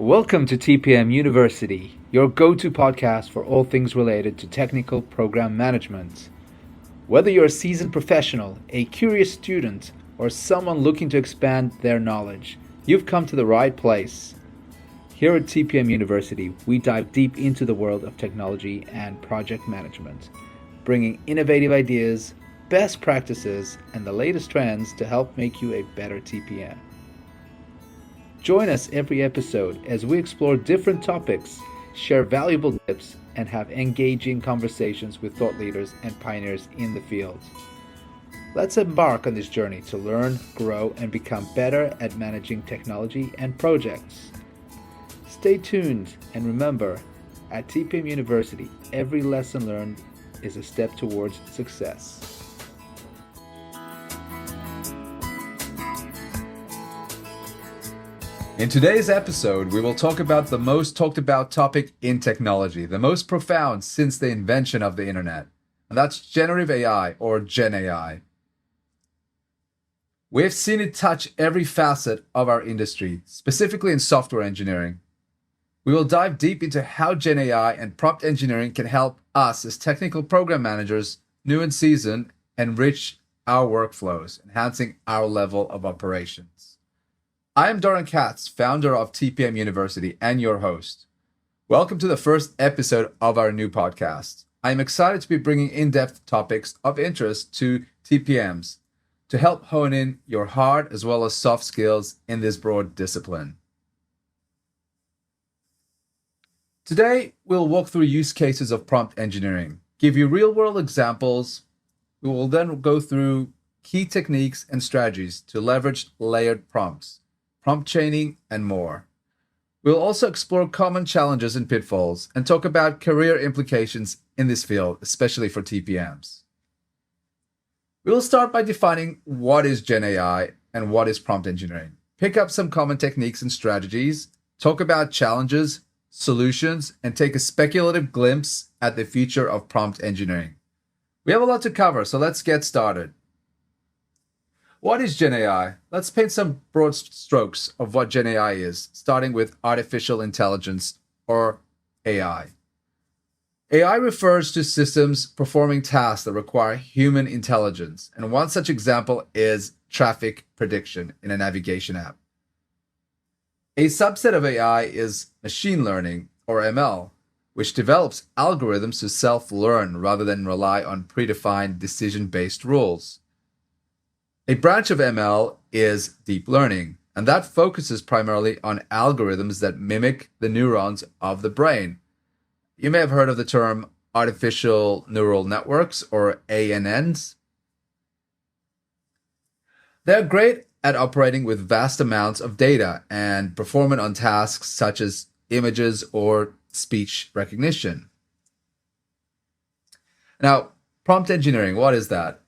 Welcome to TPM University, your go-to podcast for all things related to technical program management. Whether you're a seasoned professional, a curious student, or someone looking to expand their knowledge, you've come to the right place. Here at TPM University, we dive deep into the world of technology and project management, bringing innovative ideas, best practices, and the latest trends to help make you a better TPM. Join us every episode as we explore different topics, share valuable tips, and have engaging conversations with thought leaders and pioneers in the field. Let's embark on this journey to learn, grow, and become better at managing technology and projects. Stay tuned, and remember, at TPM University, every lesson learned is a step towards success. In today's episode, we will talk about the most talked about topic in technology, the most profound since the invention of the internet, and that's generative AI or GenAI. We have seen it touch every facet of our industry, specifically in software engineering. We will dive deep into how GenAI and prompt engineering can help us as technical program managers, new and seasoned, enrich our workflows, enhancing our level of operations. I am Doran Katz, founder of TPM University and your host. Welcome to the first episode of our new podcast. I am excited to be bringing in-depth topics of interest to TPMs to help hone in your hard as well as soft skills in this broad discipline. Today, we'll walk through use cases of prompt engineering, give you real-world examples. We will then go through key techniques and strategies to leverage layered prompts, prompt chaining, and more. We'll also explore common challenges and pitfalls and talk about career implications in this field, especially for TPMs. We will start by defining what is GenAI and what is prompt engineering, pick up some common techniques and strategies, talk about challenges, solutions, and take a speculative glimpse at the future of prompt engineering. We have a lot to cover, so let's get started. What is GenAI? Let's paint some broad strokes of what GenAI is, starting with artificial intelligence, or AI. AI refers to systems performing tasks that require human intelligence, and one such example is traffic prediction in a navigation app. A subset of AI is machine learning, or ML, which develops algorithms to self-learn rather than rely on predefined decision-based rules. A branch of ML is deep learning, and that focuses primarily on algorithms that mimic the neurons of the brain. You may have heard of the term artificial neural networks, or ANNs. They're great at operating with vast amounts of data and performing on tasks such as images or speech recognition. Now, prompt engineering, what is that?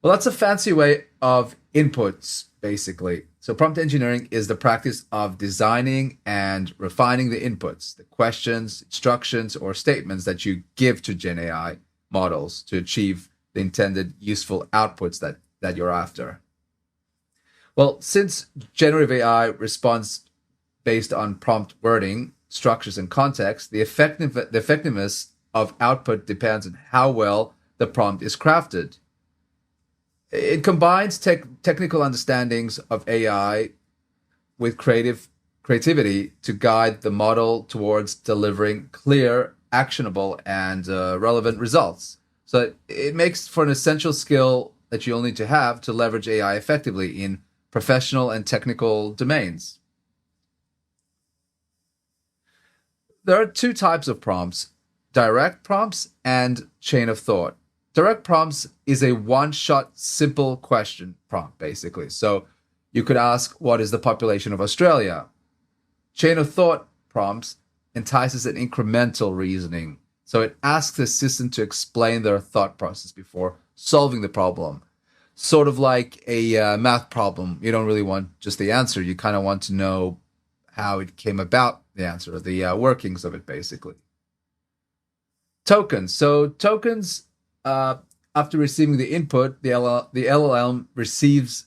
Well, that's a fancy way of inputs, basically. So prompt engineering is the practice of designing and refining the inputs, the questions, instructions, or statements that you give to GenAI models to achieve the intended useful outputs that you're after. Well, since generative AI responds based on prompt wording, structures, and context, the effectiveness of output depends on how well the prompt is crafted. It combines technical understandings of AI with creativity to guide the model towards delivering clear, actionable, and relevant results. So it makes for an essential skill that you'll need to have to leverage AI effectively in professional and technical domains. There are two types of prompts: direct prompts and chain of thought. Direct prompts is a one-shot, simple question prompt, basically. So you could ask, what is the population of Australia? Chain of thought prompts entices an incremental reasoning. So it asks the system to explain their thought process before solving the problem. Sort of like a math problem. You don't really want just the answer. You kind of want to know how it came about, the answer, the workings of it, basically. Tokens. So tokens, after receiving the input, the LLM receives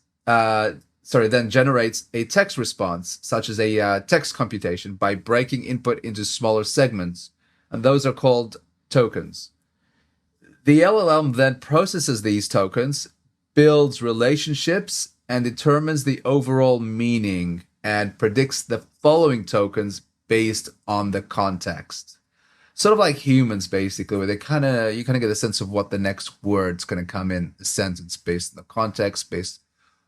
then generates a text response, such as a text computation, by breaking input into smaller segments, and those are called tokens. The LLM then processes these tokens, builds relationships, and determines the overall meaning and predicts the following tokens based on the context. Sort of like humans, basically, where you kind of get a sense of what the next word's going to come in the sentence based on the context, based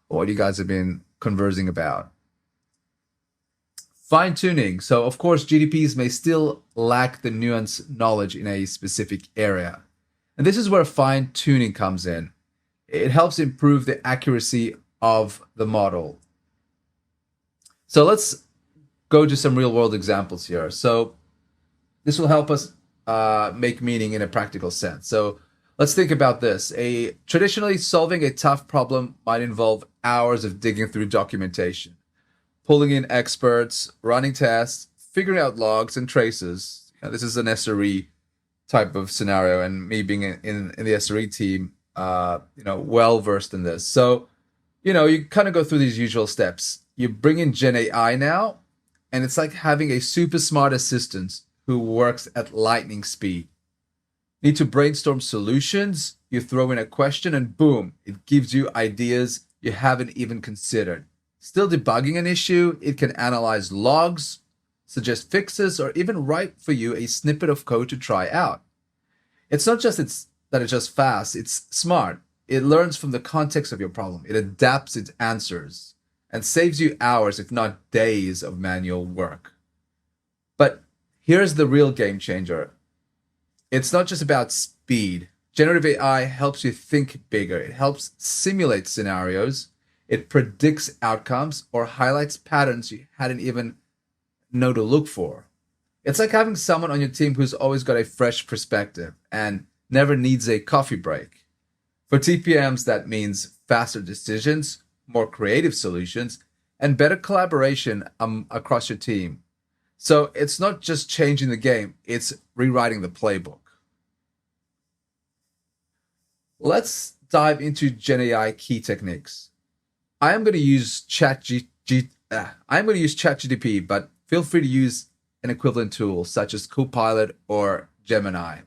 on what you guys have been conversing about. Fine tuning. So, of course, GDPs may still lack the nuanced knowledge in a specific area. And this is where fine tuning comes in. It helps improve the accuracy of the model. So let's go to some real world examples here. So this will help us make meaning in a practical sense. So let's think about this. Traditionally, solving a tough problem might involve hours of digging through documentation, pulling in experts, running tests, figuring out logs and traces. This is an SRE type of scenario, and me being in the SRE team, well versed in this. So, you kind of go through these usual steps. You bring in GenAI now, and it's like having a super smart assistant who works at lightning speed. Need to brainstorm solutions, you throw in a question, and boom, it gives you ideas you haven't even considered. Still debugging an issue, it can analyze logs, suggest fixes, or even write for you a snippet of code to try out. It's not just that it's just fast, it's smart. It learns from the context of your problem. It adapts its answers and saves you hours, if not days, of manual work. But here's the real game changer. It's not just about speed. Generative AI helps you think bigger. It helps simulate scenarios. It predicts outcomes or highlights patterns you hadn't even know to look for. It's like having someone on your team who's always got a fresh perspective and never needs a coffee break. For TPMs, that means faster decisions, more creative solutions, and better collaboration across your team. So it's not just changing the game, it's rewriting the playbook. Let's dive into GenAI key techniques. I'm going to use ChatGPT, but feel free to use an equivalent tool such as Copilot or Gemini.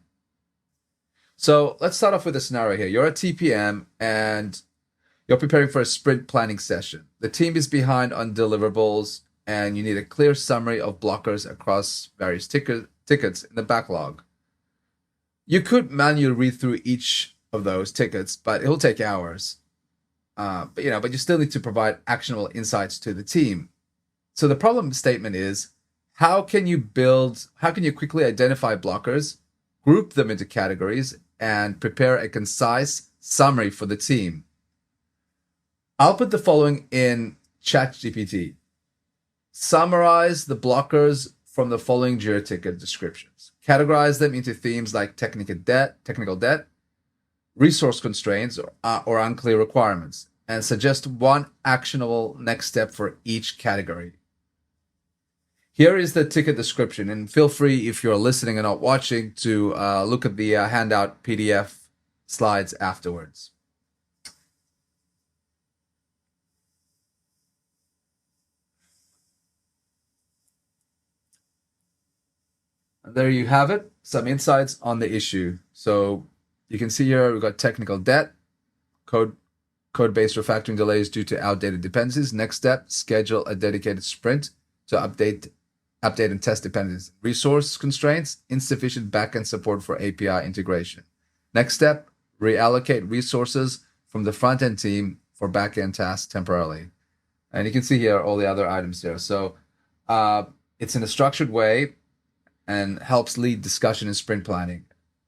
So let's start off with a scenario here. You're a TPM and you're preparing for a sprint planning session. The team is behind on deliverables and you need a clear summary of blockers across various tickets in the backlog. You could manually read through each of those tickets, but it'll take hours. But you still need to provide actionable insights to the team. So the problem statement is, how can you quickly identify blockers, group them into categories, and prepare a concise summary for the team? I'll put the following in ChatGPT. Summarize the blockers from the following Jira ticket descriptions. Categorize them into themes like technical debt, resource constraints, or unclear requirements, and suggest one actionable next step for each category. Here is the ticket description, and feel free, if you're listening and not watching, to look at the handout PDF slides afterwards. And there you have it, some insights on the issue. So you can see here we've got technical debt, code-based refactoring delays due to outdated dependencies. Next step, schedule a dedicated sprint to update and test dependencies. Resource constraints, insufficient backend support for API integration. Next step, reallocate resources from the front-end team for backend tasks temporarily. And you can see here all the other items here. So it's in a structured way and helps lead discussion in sprint planning.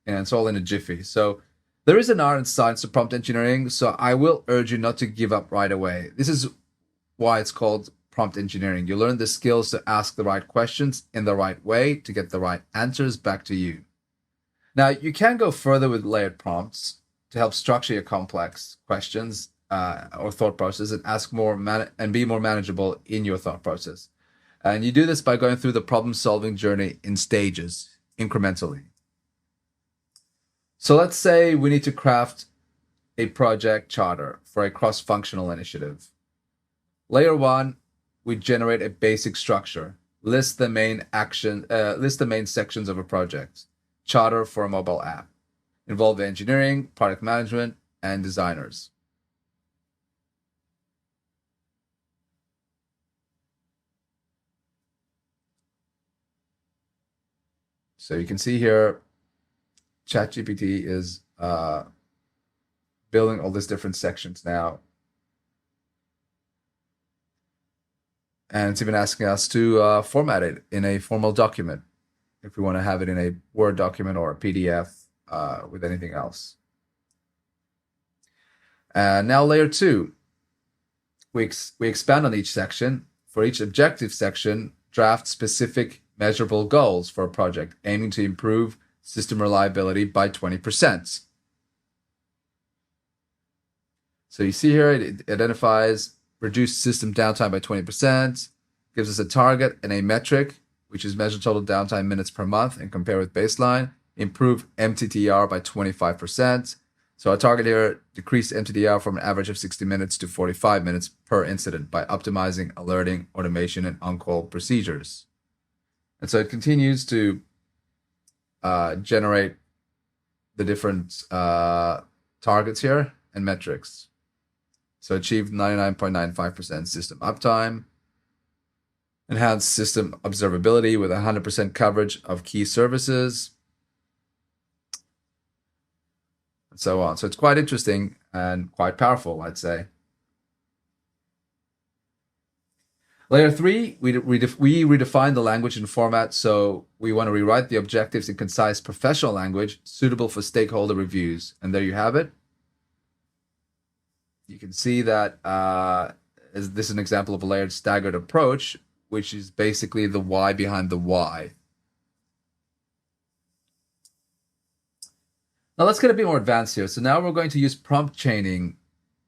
And it's all in a jiffy. So there is an art and science to prompt engineering, so I will urge you not to give up right away. This is why it's called prompt engineering. You learn the skills to ask the right questions in the right way to get the right answers back to you. Now, you can go further with layered prompts to help structure your complex questions or thought process and ask more and be more manageable in your thought process. And you do this by going through the problem-solving journey in stages, incrementally. So let's say we need to craft a project charter for a cross-functional initiative. Layer 1, we generate a basic structure. List the main sections of a project. Charter for a mobile app. Involve engineering, product management, and designers. So you can see here, ChatGPT is building all these different sections now. And it's even asking us to format it in a formal document if we want to have it in a Word document or a PDF with anything else. And now layer 2, we expand on each section. For each objective section, draft specific measurable goals for a project, aiming to improve system reliability by 20%. So you see here, it identifies reduce system downtime by 20%, gives us a target and a metric, which is measure total downtime minutes per month and compare with baseline, improve MTTR by 25%. So our target here, decrease MTTR from an average of 60 minutes to 45 minutes per incident by optimizing alerting, automation, and on-call procedures. And so it continues to generate the different targets here and metrics. So achieved 99.95% system uptime, enhanced system observability with 100% coverage of key services, and so on. So it's quite interesting and quite powerful, I'd say. Layer 3, we redefine the language and format. So we want to rewrite the objectives in concise professional language suitable for stakeholder reviews. And there you have it. You can see that this is an example of a layered staggered approach, which is basically the why behind the why. Now let's get a bit more advanced here. So now we're going to use prompt chaining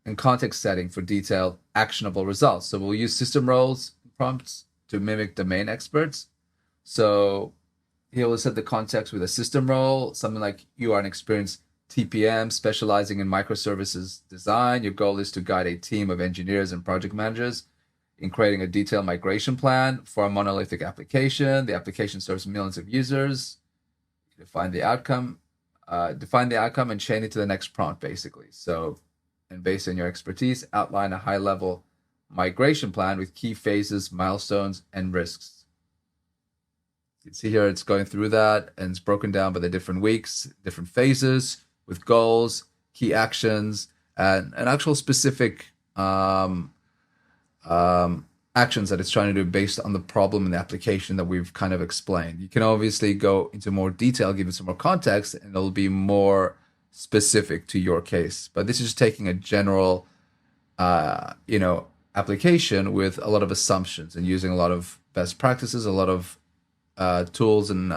and context setting for detailed, actionable results. So we'll use system roles prompts to mimic domain experts. So here we'll set the context with a system role, something like you are an experienced TPM specializing in microservices design. Your goal is to guide a team of engineers and project managers in creating a detailed migration plan for a monolithic application. The application serves millions of users. Define the outcome and chain it to the next prompt, basically. So, and based on your expertise, outline a high-level migration plan with key phases, milestones, and risks. You can see here it's going through that, and it's broken down by the different weeks, different phases, with goals, key actions, and an actual specific actions that it's trying to do based on the problem and the application that we've kind of explained. You can obviously go into more detail, give it some more context, and it'll be more specific to your case. But this is just taking a general, application with a lot of assumptions and using a lot of best practices, a lot of tools and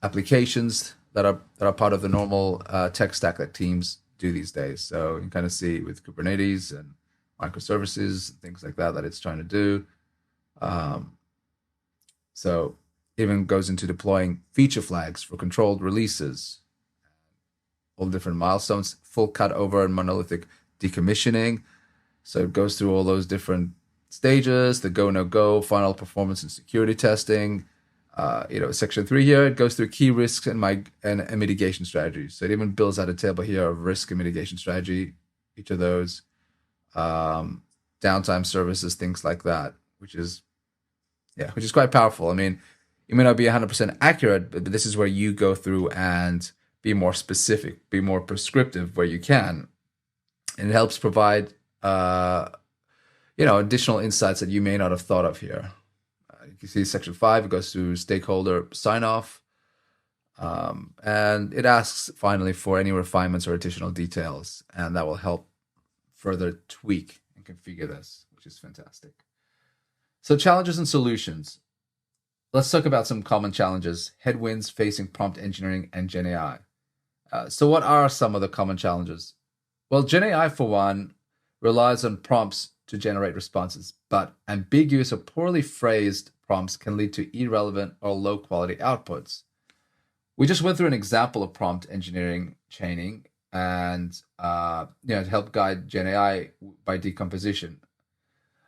applications that are part of the normal tech stack that teams do these days. So you can kind of see with Kubernetes and microservices, things like that it's trying to do. So even goes into deploying feature flags for controlled releases, all different milestones, full cutover and monolithic decommissioning. So it goes through all those different stages, the go, no go, final performance and security testing. Section 3 here, it goes through key risks and mitigation strategies. So it even builds out a table here of risk and mitigation strategy, each of those, downtime services, things like that, which is quite powerful. I mean, it may not be 100% accurate, but this is where you go through and be more specific, be more prescriptive where you can. And it helps provide, additional insights that you may not have thought of here. You can see section 5, it goes through stakeholder sign-off. And it asks finally for any refinements or additional details, and that will help further tweak and configure this, which is fantastic. So challenges and solutions. Let's talk about some common challenges, headwinds facing prompt engineering and GenAI. So what are some of the common challenges? Well, GenAI, for one, relies on prompts to generate responses, but ambiguous or poorly phrased prompts can lead to irrelevant or low-quality outputs. We just went through an example of prompt engineering chaining and to help guide GenAI by decomposition.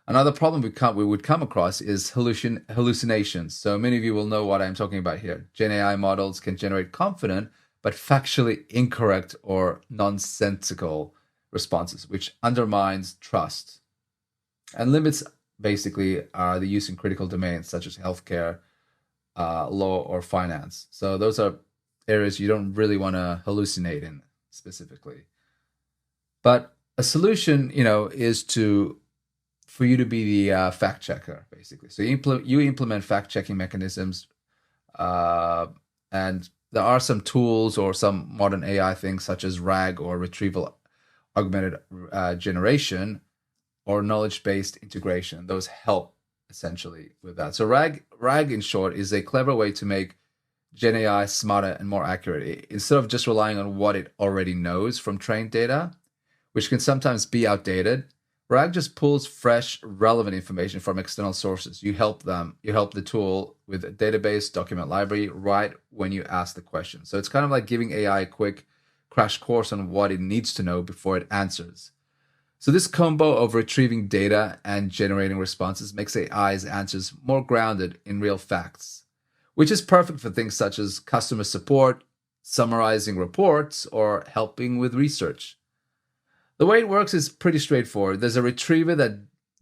Another problem we would come across is hallucinations. So many of you will know what I'm talking about here. GenAI models can generate confident but factually incorrect or nonsensical responses, which undermines trust and limits basically the use in critical domains such as healthcare, law, or finance. So those are areas you don't really want to hallucinate in specifically. But a solution, is for you to be the fact checker, basically. So you implement fact checking mechanisms, and there are some tools or some modern AI things such as RAG or retrieval augmented generation or knowledge-based integration. Those help essentially with that. So RAG in short is a clever way to make GenAI smarter and more accurate. Instead of just relying on what it already knows from trained data, which can sometimes be outdated, RAG just pulls fresh, relevant information from external sources. You help the tool with a database, document library, right when you ask the question. So it's kind of like giving AI a quick crash course on what it needs to know before it answers. So this combo of retrieving data and generating responses makes AI's answers more grounded in real facts, which is perfect for things such as customer support, summarizing reports, or helping with research. The way it works is pretty straightforward. There's a retriever that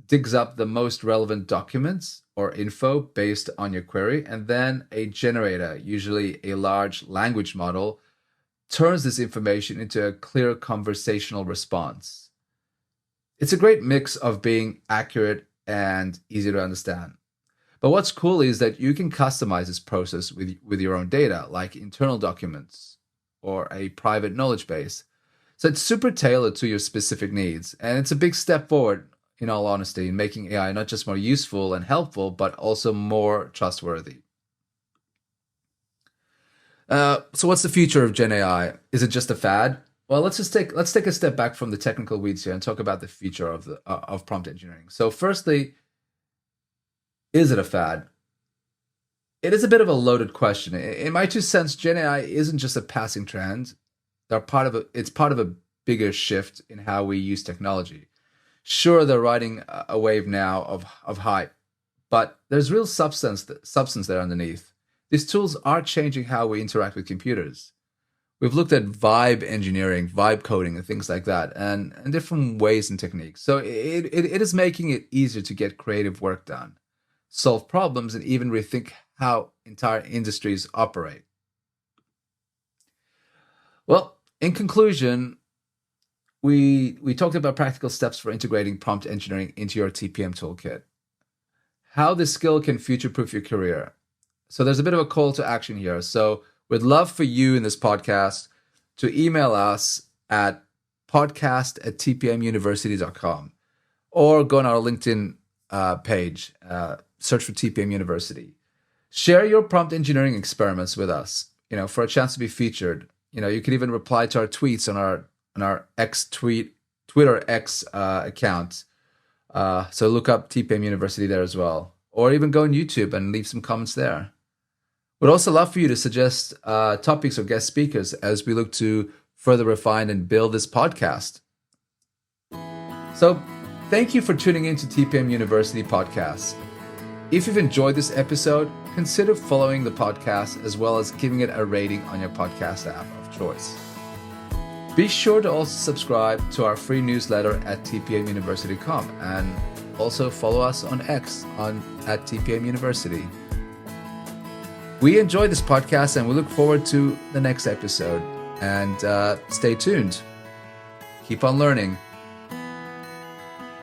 digs up the most relevant documents or info based on your query, and then a generator, usually a large language model, turns this information into a clear conversational response. It's a great mix of being accurate and easy to understand. But what's cool is that you can customize this process with your own data, like internal documents or a private knowledge base. So it's super tailored to your specific needs. And it's a big step forward, in all honesty, in making AI not just more useful and helpful, but also more trustworthy. So what's the future of GenAI? Is it just a fad? Well, let's take a step back from the technical weeds here and talk about the future of prompt engineering. So firstly, is it a fad? It is a bit of a loaded question. In my 2 cents, GenAI isn't just a passing trend. It's part of a bigger shift in how we use technology. Sure, they're riding a wave now of hype, but there's real substance there underneath. These tools are changing how we interact with computers. We've looked at vibe engineering, vibe coding, and things like that, and different ways and techniques. So it is making it easier to get creative work done, solve problems, and even rethink how entire industries operate. Well, in conclusion, we talked about practical steps for integrating prompt engineering into your TPM toolkit, how this skill can future-proof your career. So there's a bit of a call to action here. So we'd love for you in this podcast to email us at podcast@tpmuniversity.com or go on our LinkedIn page, search for TPM University. Share your prompt engineering experiments with us, for a chance to be featured. You can even reply to our tweets on our Twitter X account. So look up TPM University there as well, or even go on YouTube and leave some comments there. We'd also love for you to suggest topics or guest speakers as we look to further refine and build this podcast. So thank you for tuning in to TPM University podcast. If you've enjoyed this episode, consider following the podcast as well as giving it a rating on your podcast app of choice. Be sure to also subscribe to our free newsletter at tpmuniversity.com and also follow us on X at TPM University. We enjoy this podcast and we look forward to the next episode. And stay tuned. Keep on learning.